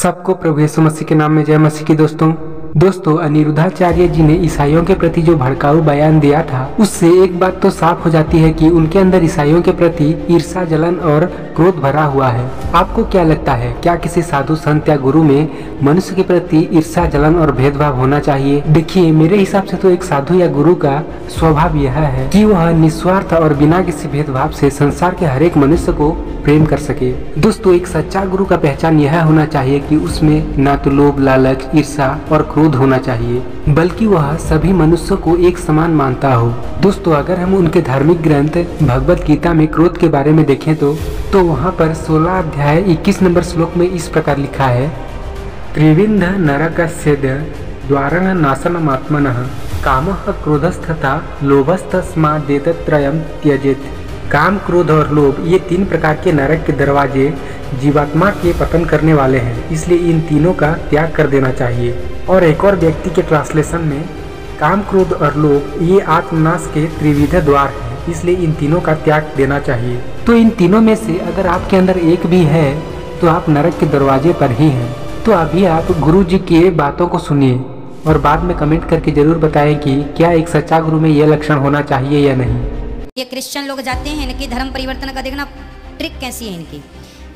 सबको प्रभु यीशु मसीह के नाम में जय मसीह की। दोस्तों अनिरुद्धाचार्य जी ने ईसाइयों के प्रति जो भड़काऊ बयान दिया था, उससे एक बात तो साफ हो जाती है कि उनके अंदर ईसाइयों के प्रति ईर्ष्या, जलन और क्रोध भरा हुआ है। आपको क्या लगता है, क्या किसी साधु संत या गुरु में मनुष्य के प्रति ईर्ष्या, जलन और भेदभाव होना चाहिए? देखिए, मेरे हिसाब से तो एक साधु या गुरु का स्वभाव यह है कि वह निस्वार्थ और बिना किसी भेदभाव से संसार के हर एक मनुष्य को प्रेम कर सके। दोस्तों, एक सच्चा गुरु का पहचान यह होना चाहिए कि उसमें ना तो लोभ, लालच, ईर्ष्या और क्रोध होना चाहिए, बल्कि वह सभी मनुष्यों को एक समान मानता हो। दोस्तों, अगर हम उनके धार्मिक ग्रंथ भगवत गीता में क्रोध के बारे में देखें तो वहाँ पर 16 अध्याय 21 नंबर श्लोक में इस प्रकार लिखा है, त्रिविध नरकस्येद्य द्वारण नाशनमात्मनः कामः क्रोधस्तथा लोभस्तस्मादेतत्रयं त्यजेत्। काम, क्रोध और लोभ, ये 3 प्रकार के नरक के दरवाजे जीवात्मा के पतन करने वाले हैं, इसलिए इन तीनों का त्याग कर देना चाहिए। और एक और व्यक्ति के ट्रांसलेशन में, काम, क्रोध और लोभ ये आत्मनाश के त्रिविध द्वार हैं, इसलिए इन तीनों का त्याग देना चाहिए। तो इन तीनों में से अगर आपके अंदर एक भी है तो आप नरक के दरवाजे पर ही हैं। तो अभी आप गुरु जी की बातों को सुनिए और बाद में कमेंट करके जरूर बताएं कि क्या एक सच्चा गुरु में यह लक्षण होना चाहिए या नहीं। ये क्रिश्चियन लोग जाते हैं, इनकी धर्म परिवर्तन का देखना ट्रिक कैसी है इनकी।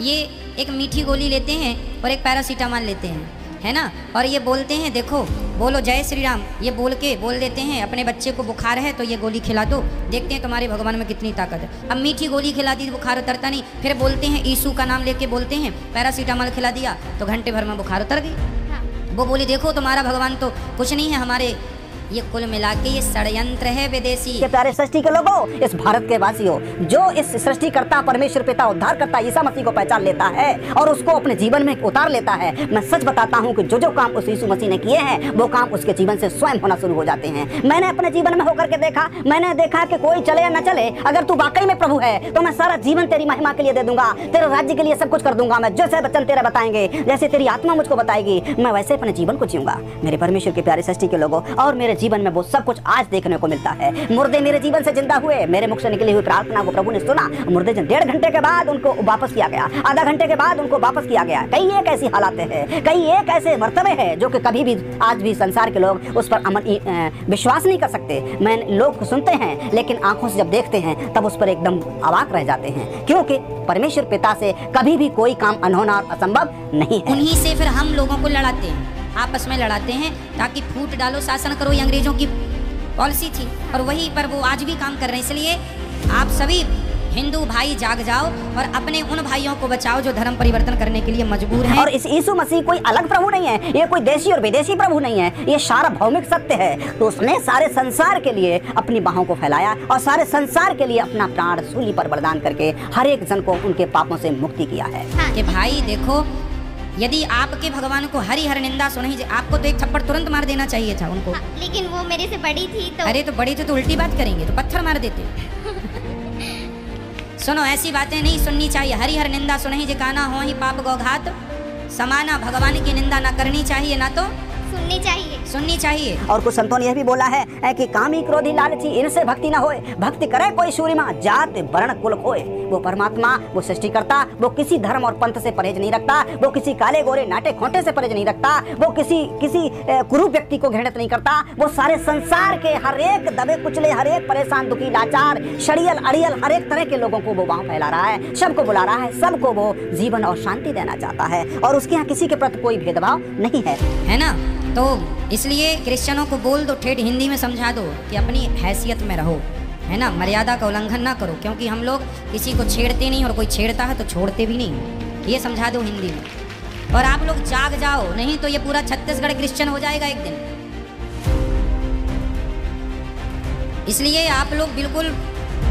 ये एक मीठी गोली लेते हैं और एक पैरासीटामॉल लेते हैं, है ना, और ये बोलते हैं, देखो बोलो जय श्री राम, ये बोल देते हैं अपने बच्चे को बुखार है तो ये गोली खिला दो, देखते हैं तुम्हारे भगवान में कितनी ताकत है। अब मीठी गोली खिला दी, बुखार उतरता नहीं, फिर बोलते हैं यीशु का नाम लेके बोलते हैं, पैरासीटामॉल खिला दिया तो घंटे भर में बुखार उतर गई। वो बोली देखो तुम्हारा भगवान तो कुछ नहीं है हमारे। ये कुल मिला के ये षड्यंत्र है विदेशी। के प्यारे सृष्टि के लोगों, इस भारत के वासियों, जो इस सृष्टिकर्ता परमेश्वर पिता उद्धारकर्ता यीशु मसीह को पहचान लेता है और उसको अपने जीवन में उतार लेता है, मैं सच बताता हूँ कि जो जो काम उस यीशु मसीह ने किए हैं वो काम उसके जीवन से स्वयं होना शुरू हो जाते हैं। मैंने अपने जीवन में होकर के देखा, मैंने देखा कि कोई चले या न चले, अगर तू वाकई में प्रभु है तो मैं सारा जीवन तेरी महिमा के लिए दे दूंगा, तेरे राज्य के लिए सब कुछ कर दूंगा। मैं जैसे वचन तेरे बताएंगे, जैसे तेरी आत्मा मुझको बताएगी, मैं वैसे अपने जीवन को जीऊंगा। मेरे परमेश्वर के प्यारे सृष्टि के लोगों, और मेरे जीवन में वो सब कुछ आज देखने को मिलता है। मुर्दे मेरे जीवन से जिंदा हुए, मेरे मुख से निकली हुई प्रार्थना को प्रभु ने सुना। मुर्दे 1.5 घंटे के बाद उनको वापस किया गया, आधा घंटे के बाद उनको वापस किया गया। कई एक ऐसी हालातें हैं, कई एक ऐसे मर्तबे हैं जो कि कभी भी आज भी संसार के लोग उस पर विश्वास नहीं कर सकते। मैं लोग सुनते हैं लेकिन आंखों से जब देखते हैं तब उस पर एकदम अवाक रह जाते हैं, क्योंकि परमेश्वर पिता से कभी भी कोई काम अनहोना और असंभव नहीं है। उन्हीं से फिर हम लोगों को लड़ाते हैं, आपस में लड़ाते हैं ताकि फूट डालो, शासन करो। ये अंग्रेजों की पॉलिसी थी और वही पर वो आज भी काम कर रहे हैं। इसलिए आप सभी हिंदू भाई जाग जाओ और अपने उन भाइयों को बचाओ जो धर्म परिवर्तन करने के लिए मजबूर हैं। और इस यीशु मसीह कोई अलग प्रभु नहीं है, ये कोई देशी और विदेशी प्रभु नहीं है, ये सार्वभौमिक सत्य है। तो उसने सारे संसार के लिए अपनी बाहों को फैलाया और सारे संसार के लिए अपना प्राण सूली पर बलिदान करके हर एक जन को उनके पापों से मुक्ति किया है। कि भाई देखो, यदि आपके भगवान को हरी हर निंदा सुनी, आपको तो एक थप्पड़ तुरंत मार देना चाहिए था उनको। लेकिन वो मेरे से बड़ी थी तो। अरे तो बड़ी थी तो उल्टी बात करेंगे तो पत्थर मार देते। सुनो, ऐसी बातें नहीं सुननी चाहिए। हरी हर निंदा सुनहि जे काना हो ही पाप गौघात समाना। भगवान की निंदा ना करनी चाहिए, ना तो सुननी चाहिए। और कुछ संतों ने यह भी बोला है कि कामी, क्रोधी, लालची, इनसे भक्ति न होए, भक्ति करे कोई सूर्यमा, जात वर्ण कुल खोए। वो परमात्मा, वो सृष्टिकर्ता, वो किसी धर्म और पंथ से परहेज नहीं रखता, वो किसी काले गोरे नाटे खोटे से परहेज नहीं रखता, वो किसी कुरूप व्यक्ति को घृणित नहीं करता। वो सारे संसार के हर एक दबे कुचले, हर एक परेशान, दुखी, लाचार, शड़ियल, अड़ियल, हर एक तरह के लोगों को वो वहां फैला रहा है, सबको बुला रहा है, सबको वो जीवन और शांति देना चाहता है और उसके यहाँ किसी के प्रति कोई भेदभाव नहीं है ना। तो इसलिए क्रिश्चियनों को बोल दो, ठेठ हिंदी में समझा दो कि अपनी हैसियत में रहो, है ना, मर्यादा का उल्लंघन ना करो, क्योंकि हम लोग किसी को छेड़ते नहीं और कोई छेड़ता है तो छोड़ते भी नहीं। ये समझा दो हिंदी में। और आप लोग जाग जाओ, नहीं तो ये पूरा छत्तीसगढ़ क्रिश्चियन हो जाएगा एक दिन। इसलिए आप लोग बिल्कुल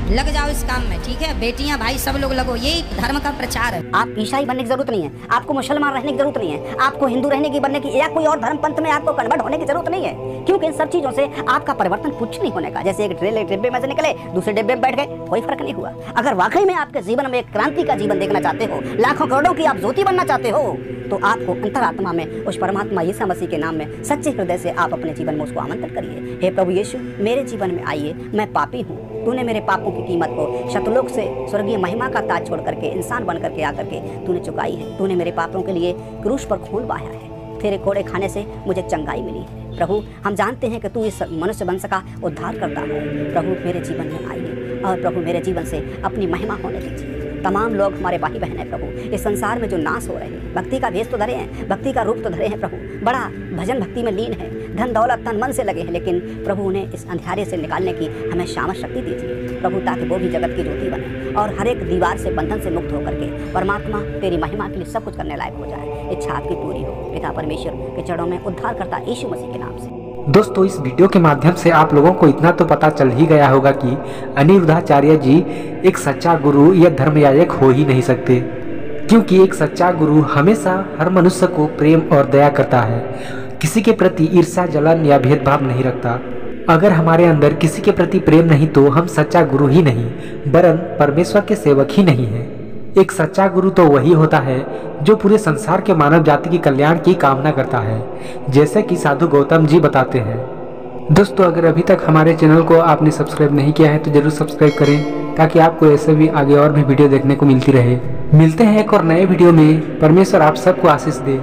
लग जाओ इस काम में, ठीक है। बेटियां भाई सब लोग लगो, यही धर्म का प्रचार है। आप ईसाई बनने की जरूरत नहीं है, आपको मुसलमान रहने की जरूरत नहीं है, आपको हिंदू रहने की, बनने की, या कोई और धर्म पंथ में आपको कन्वर्ट होने की जरूरत नहीं है, क्योंकि इन सब चीजों से आपका परिवर्तन कुछ नहीं होने का। जैसे एक डिब्बे में से निकले, दूसरे डिब्बे में बैठ गए, कोई फर्क नहीं हुआ। अगर वाकई में आपके जीवन में एक क्रांति का जीवन देखना चाहते हो, लाखों करोड़ों की आप ज्योति बनना चाहते हो, तो आपको अंतरात्मा में उस परमात्मा यीशु मसीह के नाम में सच्चे हृदय से आप अपने जीवन में उसको आमंत्रित करिए। हे प्रभु यीशु, मेरे जीवन में आइए, मैं पापी हूँ, तूने मेरे पापों की कीमत को शतलोक से स्वर्गीय महिमा का ताज छोड़ करके इंसान बन करके आकर के तूने चुकाई है। तूने मेरे पापों के लिए क्रूस पर खून बहाया है। तेरे कोड़े खाने से मुझे चंगाई मिली है। प्रभु, हम जानते हैं कि तू इस मनुष्य वंश का उद्धार करता है। प्रभु, मेरे जीवन में आइए और प्रभु मेरे जीवन से अपनी महिमा होने दीजिए। तमाम लोग हमारे भाई बहन हैं प्रभु, इस संसार में जो नाश हो रहे हैं, भक्ति का भेष तो धरे हैं, भक्ति का रूप तो धरे हैं प्रभु, बड़ा भजन भक्ति में लीन है, धन दौलत तन मन से लगे हैं, लेकिन प्रभु उन्हें इस अंधेरे से निकालने की हमें सामर्थ शक्ति दीजिए प्रभु, ताकि वो भी जगत की ज्योति बने और हर एक दीवार से बंधन से मुक्त होकर के परमात्मा तेरी महिमा के लिए सब कुछ करने लायक हो जाए। इच्छा आपकी पूरी हो पिता परमेश्वर के चरणों में उद्धार करता यीशु मसीह के नाम से। दोस्तों, इस वीडियो के माध्यम से आप लोगों को इतना तो पता चल ही गया होगा कि अनिरुद्धाचार्य जी एक सच्चा गुरु या धर्मयाजक हो ही नहीं सकते, क्योंकि एक सच्चा गुरु हमेशा हर मनुष्य को प्रेम और दया करता है, किसी के प्रति ईर्ष्या जलन या भेदभाव नहीं रखता। अगर हमारे अंदर किसी के प्रति प्रेम नहीं तो हम सच्चा गुरु ही नहीं, वरन परमेश्वर के सेवक ही नहीं है। एक सच्चा गुरु तो वही होता है जो पूरे संसार के मानव जाति की कल्याण की कामना करता है, जैसे कि साधु गौतम जी बताते हैं। दोस्तों, अगर अभी तक हमारे चैनल को आपने सब्सक्राइब नहीं किया है तो जरूर सब्सक्राइब करें, ताकि आपको ऐसे भी आगे और भी वीडियो देखने को मिलती रहे। मिलते हैं एक और नए वीडियो में। परमेश्वर आप सबको आशीष दे।